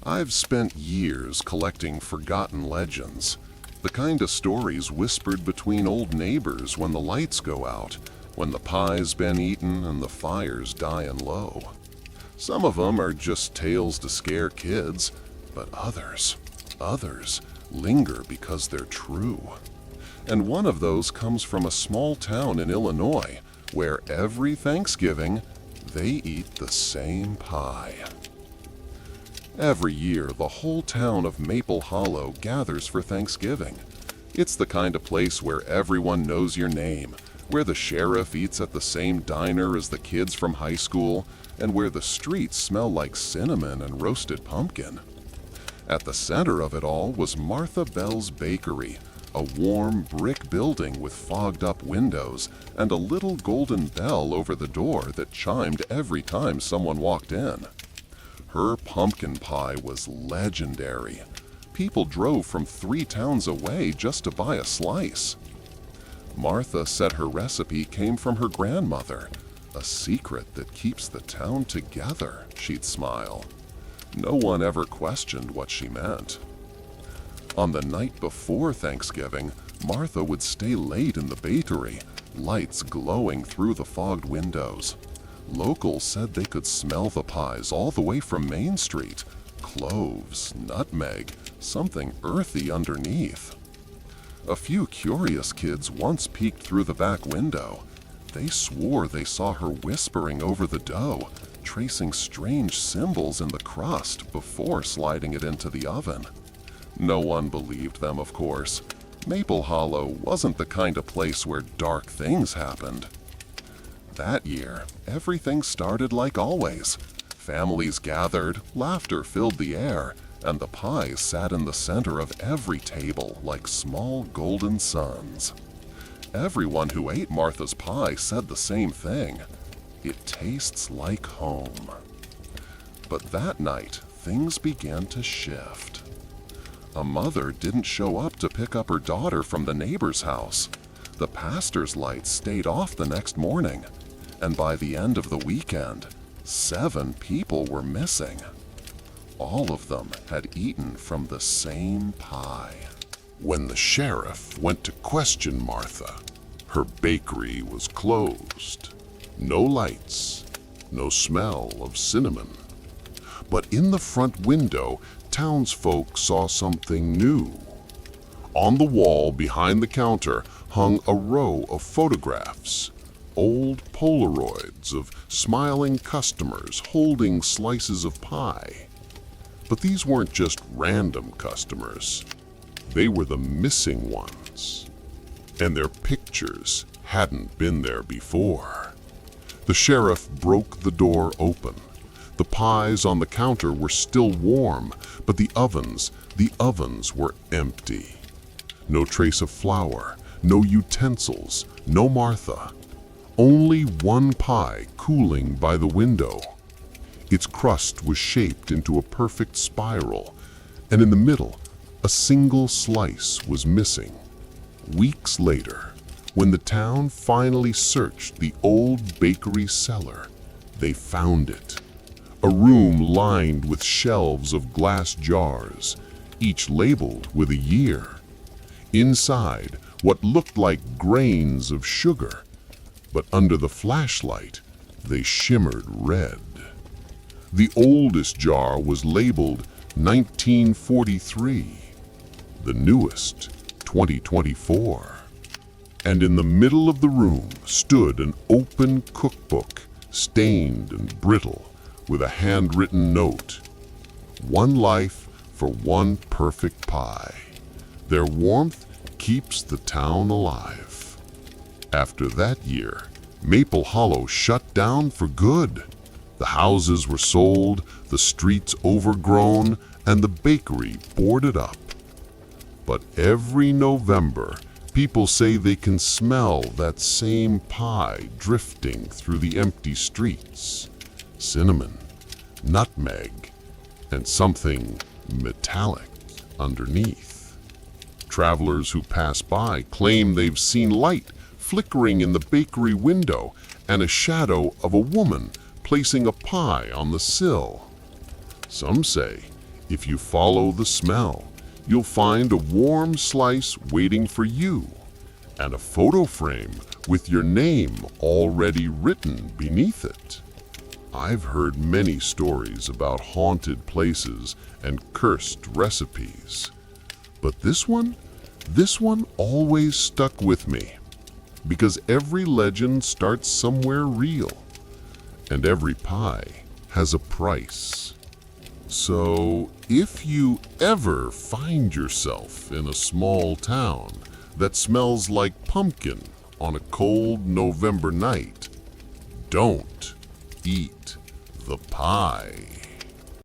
I've spent years collecting forgotten legends, the kind of stories whispered between old neighbors when the lights go out, when the pie's been eaten and the fire's dying low. Some of them are just tales to scare kids, but others linger because they're true. And one of those comes from a small town in Illinois, where every Thanksgiving they eat the same pie. Every year, the whole town of Maple Hollow gathers for Thanksgiving. It's the kind of place where everyone knows your name, where the sheriff eats at the same diner as the kids from high school, and where the streets smell like cinnamon and roasted pumpkin. At the center of it all was Martha Bell's Bakery, a warm brick building with fogged-up windows and a little golden bell over the door that chimed every time someone walked in. Her pumpkin pie was legendary. People drove from 3 towns away just to buy a slice. Martha said her recipe came from her grandmother, a secret that keeps the town together, she'd smile. No one ever questioned what she meant. On the night before Thanksgiving, Martha would stay late in the bakery, lights glowing through the fogged windows. Locals said they could smell the pies all the way from Main Street. Cloves, nutmeg, something earthy underneath. A few curious kids once peeked through the back window. They swore they saw her whispering over the dough, tracing strange symbols in the crust before sliding it into the oven. No one believed them, of course. Maple Hollow wasn't the kind of place where dark things happened. That year, everything started like always. Families gathered, laughter filled the air, and the pies sat in the center of every table like small golden suns. Everyone who ate Martha's pie said the same thing. It tastes like home. But that night, things began to shift. A mother didn't show up to pick up her daughter from the neighbor's house. The pastor's lights stayed off the next morning. And by the end of the weekend, 7 people were missing. All of them had eaten from the same pie. When the sheriff went to question Martha, her bakery was closed. No lights, no smell of cinnamon. But in the front window, townsfolk saw something new. On the wall behind the counter hung a row of photographs. Old Polaroids of smiling customers holding slices of pie. But these weren't just random customers. They were the missing ones. And their pictures hadn't been there before. The sheriff broke the door open. The pies on the counter were still warm, but the ovens were empty. No trace of flour, no utensils, no Martha. Only one pie cooling by the window. Its crust was shaped into a perfect spiral, and in the middle, a single slice was missing. Weeks later, when the town finally searched the old bakery cellar, they found it. A room lined with shelves of glass jars, each labeled with a year. Inside, what looked like grains of sugar, but under the flashlight, they shimmered red. The oldest jar was labeled 1943, the newest 2024. And in the middle of the room stood an open cookbook, stained and brittle, with a handwritten note. One life for one perfect pie. Their warmth keeps the town alive. After that year, Maple Hollow shut down for good. The houses were sold, the streets overgrown, and the bakery boarded up. But every November, people say they can smell that same pie drifting through the empty streets. Cinnamon, nutmeg, and something metallic underneath. Travelers who pass by claim they've seen light flickering in the bakery window and a shadow of a woman placing a pie on the sill. Some say If you follow the smell, you'll find a warm slice waiting for you and a photo frame with your name already written beneath it. I've heard many stories about haunted places and cursed recipes, but this one always stuck with me because every legend starts somewhere real and every pie has a price. So, if you ever find yourself in a small town that smells like pumpkin on a cold November night, don't eat the pie.